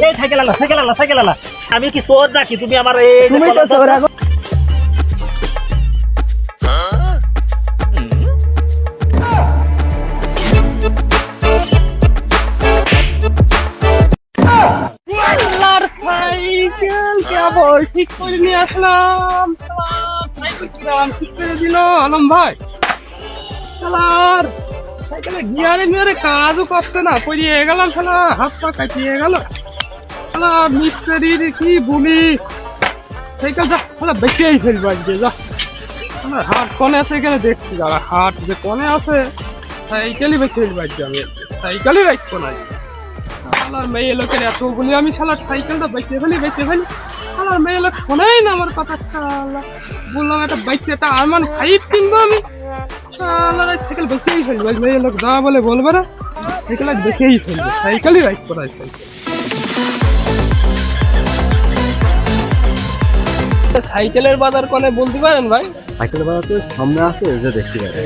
এই সাইকেল আলা সাইকেল আলা সাইকেল আলা আমি কি চোর নাকি তুমি আমার তুমি তো চোর আগো। আল্লাহর সাইকেল কেবল ঠিক করে নিয়ে আসলাম। সাইকেল কিরাম ঠিক করে দিল আলম ভাই। শালার সাইকেলে গিয়ারে মিয়ারে কাজও করছে না, পড়িয়ে গেলাম শালা, হাত পা কাটিয়ে গেল। শালা মিস্ত্রির কি বলি, সাইকেল যা শালা বেঁচেই ফেলবো আজকে যা। আমার হাট কোনে আছে এখানে দেখছি, যারা হাট যে কোনে আছে সাইকেলই বেঁচে ফেলবো আজকে আমি, সাইকেলই রাখবো না আজকে। শালার মেয়ে লোকের এতগুলি আমি শালার সাইকেলটা বেঁচে ফেলি। শালার মেয়ে লোক শোনেই না আমার কথা। শালা বললাম একটা বাইক একটা আরমান 5 কিনবো আমি, শালার সাইকেল বেঁচেই ফেলবো। মেয়ে লোক যা বলে বলবে না, সাইকেল আজ বেঁচেই ফেলবো, সাইকেলই রাখবো না সাইকেল। সাইকেলের বাজার কোনে বলতে পারেন ভাই? সাইকেলের বাজার তো সামনে আছে, যে দেখতে পারে।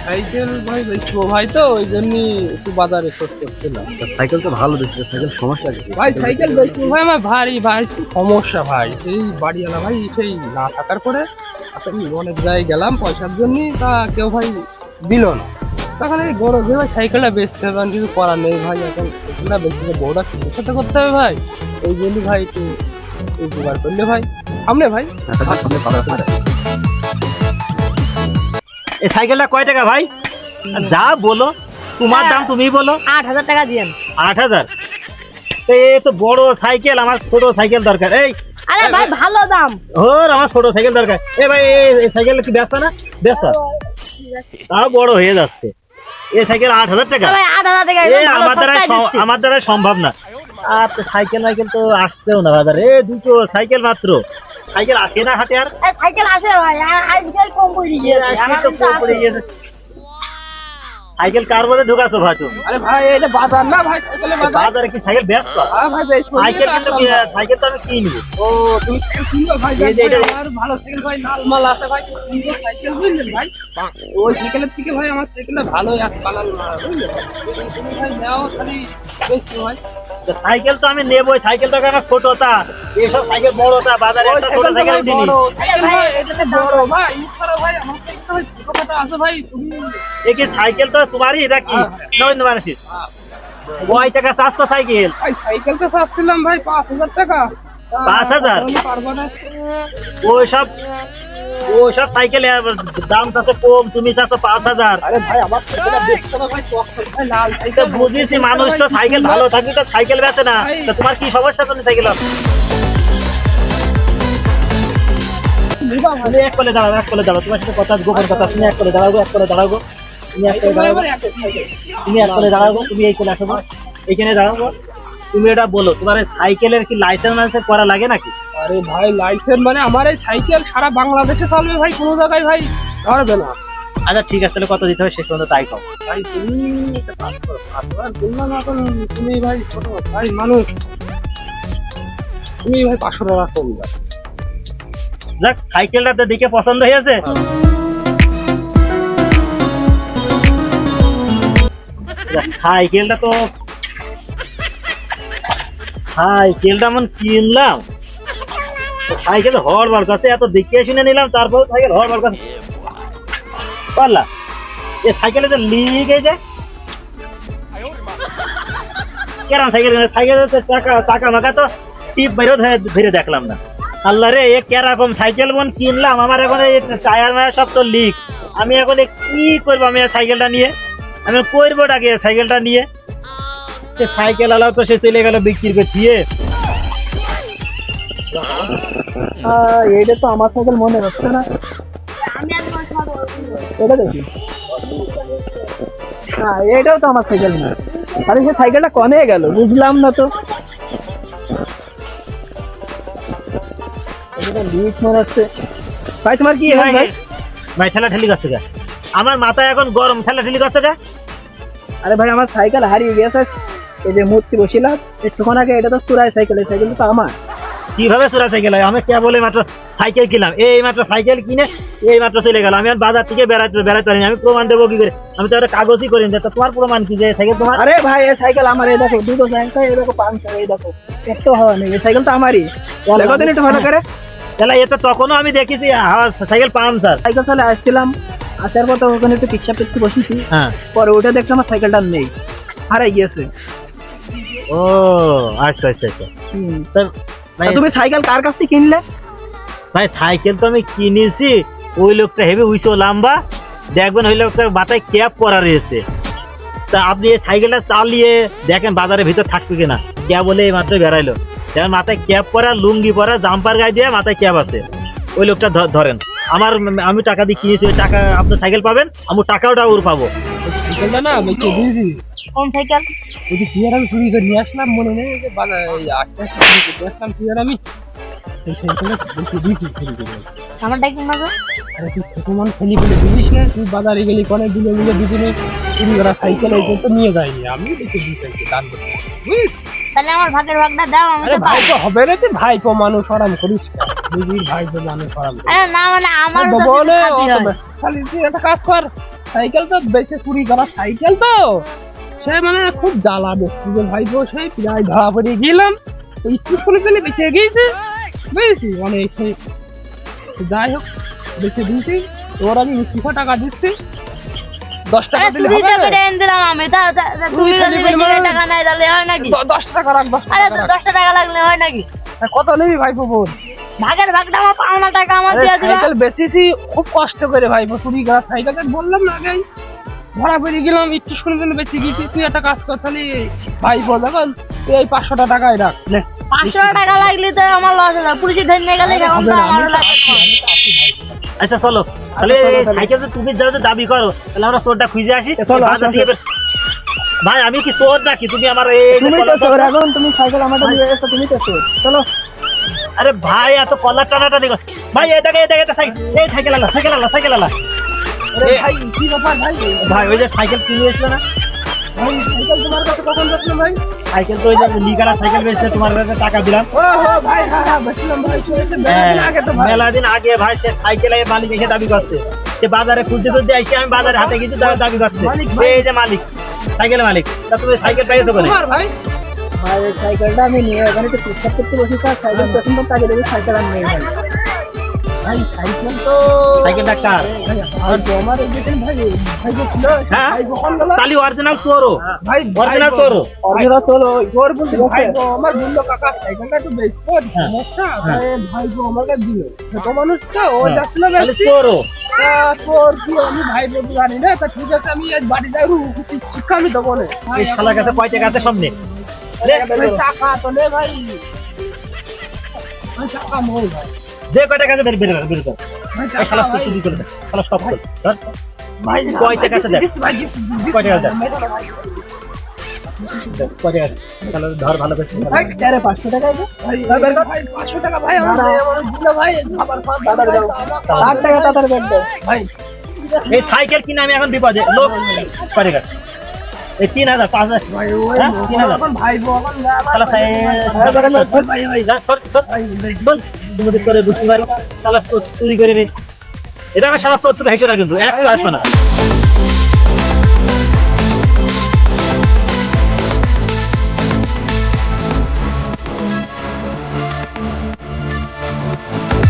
সাইকেল ভাই বেচবো ভাই, তো ওই জন্যই একটু বাজারে খোঁজ করছিলাম। সাইকেল তো ভালো দেখতে, সাইকেল সমস্যা কি ভাই সাইকেল বেচবো ভাই, আমার ভারী ভাই সমস্যা ভাই। সেই বাড়িওয়ালা ভাই সেই না থাকার পরে আমি অনেক জায়গায় গেলাম পয়সার জন্য, তা কেউ ভাই দিল না। তখন এই বড় যে ভাই সাইকেলটা বেচতে হবে, কিছু করার নেই ভাই। এখন সাইকেলটা বেচতে বড়টা চিকিৎসাতে করতে হবে ভাই, এই জন্য ভাই একটু উপকার করলে ভাই সামনে ভাই। এই সাইকেলটা কয় টাকা ভাই? যা বলো তোমার দাম তুমি বলো। 8,000 টাকা দিয়েন। 8,000? এ তো বড় সাইকেল, আমার ছোট সাইকেল দরকার। এই আরে ভাই ভালো দাম। ওর আমার ছোট সাইকেল দরকার। এ ভাই এই সাইকেল কি ব্যস্ত না? ব্যস্ত তাও বড় হয়ে যাচ্ছে। এই সাইকেল 8,000 টাকা? ভাই 8,000 টাকা এ আমার দ্বারা সম্ভব না। আর সাইকেল নাইকেল তো আসতেও না বাজারে, দুটো সাইকেল মাত্র। সাইকেল আসে না হাতে আর? সাইকেল আছে ভাই, আজকাল কম পড়ে গিয়েছে। সাইকেল কার মধ্যে ঢুকাছো ভাই তুমি? আরে ভাই এটা বাজার না ভাই, সাইকেলের বাজার। বাজারে কি সাইকেল ব্যস্ত? হ্যাঁ ভাই বেচবো। সাইকেল কিন্তু সাইকেল তো আমি কিনবো। ও তুমি সাইকেল কিনবে ভাই? এই যে এটা আমার ভালো সাইকেল ভাই, লাল মাল আছে ভাই, সুন্দর সাইকেল বুঝলেন ভাই। ওই সাইকেলের থেকে ভাই আমার সাইকেলটা ভালো এক পালাল না বুঝলেন। তুমি ভাই নাও খালি বেচবো ভাই। সাইকেল তো আমি নেবই, সাইকেলটা আমার ছোটটা, এইসব সাইকেল বড়টা। বাজারে একটা ছোট সাইকেল কিনি। বড় ভাই ইচ্ছারও ভাই আমার সাইকেলটা ভাই ছোটখাটো আছে ভাই। তুমি এই কি সাইকেল তো তোমারই নাকি? নয় মানসিস কয় টাকা? 400 সাইকেল। ভাই সাইকেল তো চাচ্ছিলাম ভাই 5,000 টাকা। 5,000? পারবো না। ওইসব সাইকেল দাম চাচ্ছে কম, তুমি চাচ্ছ 5,000। আরে ভাই আমার সাইকেলটা দেখছো না ভাই, চকচক ভাই লাল সাইকেল। বুঝেছি, মানুষ তো সাইকেল ভালো থাকবে তো সাইকেল বেচে না। তা তোমার কি সমস্যা? তুমি সাইকেল তুমি এক করে দাঁড়াও, এক করে দাঁড়াও। তোমার সাথে কথা গোপন কথা। তুমি এক করে দাঁড়াও, এক করে দাঁড়াও। তুমি এক করে দাঁড়াও, তুমি এক করে দাঁড়াও। তুমি এই করে আসো, এইখানে দাঁড়াও। তুমি এটা বলো, তোমার সাইকেলের কি লাইসেন্স করা লাগে নাকি? আরে ভাই লাইসেন্স মানে আমার এই সাইকেল সারা বাংলাদেশে চলবে ভাই, কোনো জায়গায় ভাই ধরবে না। আচ্ছা ঠিক আছে, তাহলে কত দিতে হবে শেষ পর্যন্ত তাই কও। ভাই তুমি বললাম এখন, তুমি ভাই ছোট ভাই মানুষ, তুমি ভাই 500 টাকা কম দাও। যাক, সাইকেলটা তো দেখে পছন্দ হয়েছে। সাইকেলটা এমন কিনলাম, সাইকেল হরবার কাছে এত দেখে শুনে নিলাম, তারপর সাইকেল হরবার কাছে পারলা। এ সাইকেলে যে লিক এই যে কেরাম সাইকেল, চাকা মাকা তো টিপ বেরো ধরে দেখলাম না। আল্লাহ রে, এ কেরকম সাইকেল বোন কিনলাম, আমার এখন এই টায়ার মায়ার সব তো লিক। আমি এখন কি করবো? আমি সাইকেলটা নিয়ে আমি করবো ডাকে সাইকেলটা নিয়ে। সাইকেল আলাও তো সে চলে গেল বিক্রি করে দিয়ে। এইটা তো আমার সাইকেল মনে হচ্ছে না, এটা দেখি। হ্যাঁ এটাও তো আমার সাইকেল না, আরে সে সাইকেলটা কনে গেল বুঝলাম না তো। লিক মনে হচ্ছে। ভাই তোমার কি হয় ভাই? ভাই ঠেলা ঠেলি করছে গা, আমার মাথায় এখন গরম। ঠেলা ঠেলি করছে গা। আরে ভাই আমার সাইকেল হারিয়ে গেছে, এই যে মূর্তি বসিলাম একটুক্ষণ আগে, এটা তো চুরাই সাইকেল, এই সাইকেল তো আমার। কিভাবে চোরা সাইকেল হয়? আমি কেবল মাত্র সাইকেল কিনলাম, এই মাত্র সাইকেল কিনে এই মাত্র চলে গেল। আমি আর বাজার থেকে বেড়াতে পারিনি, আমি প্রমাণ দেবো কি করে? আমি তো একটা কাগজই করিনি। তা তোমার প্রমাণ কি যে সাইকেল তোমার? আরে ভাই এই সাইকেল আমার, এই দেখো দুটো সাইকেল, এই দেখো পাংচার, এই দেখো একটু হওয়া নেই, এই সাইকেল তো আমারই। দেখো দিন একটু ভালো করে। তাহলে এটা তখনও আমি দেখেছি সাইকেল পাঞ্চার। সাইকেল চালে আসছিলাম, আসার পর তো ওখানে একটু পিকচার পেতে বসেছি, হ্যাঁ, পরে ওটা দেখলাম আমার সাইকেলটা নেই, হারাই গিয়েছে। ও আচ্ছা আচ্ছা আচ্ছা। হুম। তা ভাই, তা তুমি সাইকেল কার কাছ থেকে কিনলে? ভাই সাইকেল তো আমি কিনেছি, ওই লোকটা হেভি উইসো লম্বা, দেখবেন ওই লোকটার মাথায় ক্যাপ পরা রয়েছে। তা আপনি এই সাইকেলটা চালিয়ে দেখেন বাজারের ভিতর থাকবে কিনা। ক্যাব বলে এই মাত্র বেড়াইলো, যেমন মাথায় ক্যাপ পরা, লুঙ্গি পরা, জাম্পার গায়ে দিয়ে মাথায় ক্যাপ আছে, ওই লোকটা ধরেন। আমি টাকা দিয়ে কিনেছি, ওই টাকা আপনার সাইকেল পাবেন, আমি টাকাটা ওর পাবো। সাইকেলটা না বেঁচে দিয়েছি। কোন সাইকেল? ওই যে তুই আর আমি চুরি করে নিয়ে আসলাম, মনে নেই যে আস্তে আস্তে চুরি করে আসলাম তুই আর আমি, সেই সাইকেলটা বেঁচে দিয়েছি চুরি করে। আমারটা কি মাগো? আরে তুই ছোট মানুষ ছেলে বলে বুঝিস না, তুই বাজারে গেলি কনে দিলে মিলে দুজনে চুরি করা সাইকেল এই তো নিয়ে যায়নি, আমি বেঁচে দিই সাইকেল দান করতে, বুঝিস? তাহলে আমার ভাগের ভাগটা দাও, আমি আরে তো ভাই পাই। তো হবে রে, তুই ভাই কো মানুষ আরাম করিস, বুঝিস ভাই তো মানুষ আরাম করিস। আরে না মানে আমার তো বলে খাতি হয়। খালি তুই একটা কাজ কর, সাইকেল তো বেঁচে চুরি করা সাইকেল তো, সে মানে খুব জ্বালা বেশি যে ভাই তো, সেই প্রায় ধরা পড়ে গেলাম, ওই স্কুলে চলে বেঁচে গিয়েছে, বুঝেছি অনেক সেই, যাই হোক বেঁচে দিয়েছি। তোর আমি 20 টাকা দিচ্ছি, 10 টাকা আরে দিলে চুরি হবে? করে এনে দিলাম আমি, তুমি যদি চুরি বেশি করে করে টাকা নাই তাহলে হয় নাকি? 10 টাকা রাখ, 10 আরে টাকা রাখ। 10 টাকা লাগলে হয় নাকি? কত নেবি ভাই বোন? ভাগের ভাগটা আমার পাওনা টাকা আমার দিয়ে দিবা। সাইকেল বেচেছি খুব কষ্ট করে ভাই, চুরি করা সাইকেল বললাম না আগেই, ধরা পড়ে গেলাম, একটু শুনে জন্য বেঁচে গেছি। তুই একটা কাজ কর তাহলে ভাই বল, দেখুন তুই এই 500 টাকায় রাখ, নে। 500 টাকা লাগলে তো আমার লস হয়ে যাবে, পুলিশে ধরে নিয়ে গেলে এখন তো আমারও লাগবে। আচ্ছা চলো, তাহলে সাইকেল তো তুমি যাও দাবি করো, তাহলে আমরা চোরটা খুঁজে আসি। চলো, বাজার আসো, থেকে ভাই আমি কি চোর নাকি? তুমি আমার তুমি তো চোর, এখন তুমি সাইকেল আমাকে দিয়ে এসো, তুমি তো চোর। চলো। আরে ভাই এত কলার টানাটানি ভাই, এটাকে এই সাইকেল আলা আরে ভাই কি ব্যাপার ভাই? ভাই, ওই যে সাইকেল কিনে এসলো না, ভাই সাইকেল তোমার কাছে কখন বেচলাম ভাই? সাইকেল তো ওই যে লিগালা সাইকেল বেচছে, তোমার কাছে টাকা দিলাম। ও হো ভাই, হ্যাঁ হ্যাঁ বেচলাম ভাই, শুনেছি আগে তো ভাই। মেলা দিন আগে ভাই সে সাইকেলের মালিক এসে দাবি করছে, সে বাজারে খুঁজতে আইসি, আমি বাজারে হাতে কিছু দাবি করছে, এই যে মালিক, সাইকেলের মালিক। তা তুমি সাইকেল পাইছো বলে? তোমার ভাই? ভাই এই সাইকেলটা আমি নিয়ে ওখানে একটু পিকচার করতে বসি, তার সাইকেল প্রথম তো তাকে দেখি সাইকেল আর নেই ভাই। ভাই সাইকেল তো সাইকেলটা কার? আর তো আমার এই দেখেন ভাই, ভাই যে ছিল, হ্যাঁ? ভাই কখন গেল? তালি অরিজিনাল চোরও, ভাই অরিজিনাল ভাই চোরও। অরিজিনাল চলো। তোর বলছি ভাই গো, আমার বললো কাকা সাইকেলটা একটু বেচবো, সমস্যা, হ্যাঁ। তাই ভাই গো আমার কাছে দিল, ছোট মানুষ তো ও হ্যাঁ। যাচ্ছিল তাহলে বেচতে, চোরও। তা তোর কি আমি ভাই বলতে জানি না, তা ঠিক আছে আমি আজ বাড়ি যাবো, শিক্ষা আমি দেবো না ভাই, এই শালার কাছে কয় টাকা আছে সামনে? ভাই টাকা তো নে ভাই, ভাই টাকা মোর ভাই, যে কয় টাকা আছে বের কর। ভাই এই টাকা শালা ভাই, চুরি করে দে, শালা সব করে ধর। ভাই কয় টাকা আছে দেখ, ভাই কয় টাকা আছে দেখ, কয় টাকা আছে, শালা ধর ভালো করে। ভাই আরে 500 টাকা আছে? ভাই 500 টাকা ভাই আমার দিল ভাই, খাবার খাওয়া দাদা দাও 8 টাকা তাড়াতাড়ি ব্যাগ দাও। ভাই, এই সাইকেল কিনে আমি এখন বিপদে, লোক কয় টাকা? এই 3000 5000 ভাই ওই হ্যাঁ, 3000 এখন ভাই গো এখন শালা ভাই ভাই তুমি করে বুঝতে পারি, শালা চুরি করে রে। এটা আমার শালা 70 হেক্টর কিন্তু এক আসবে না।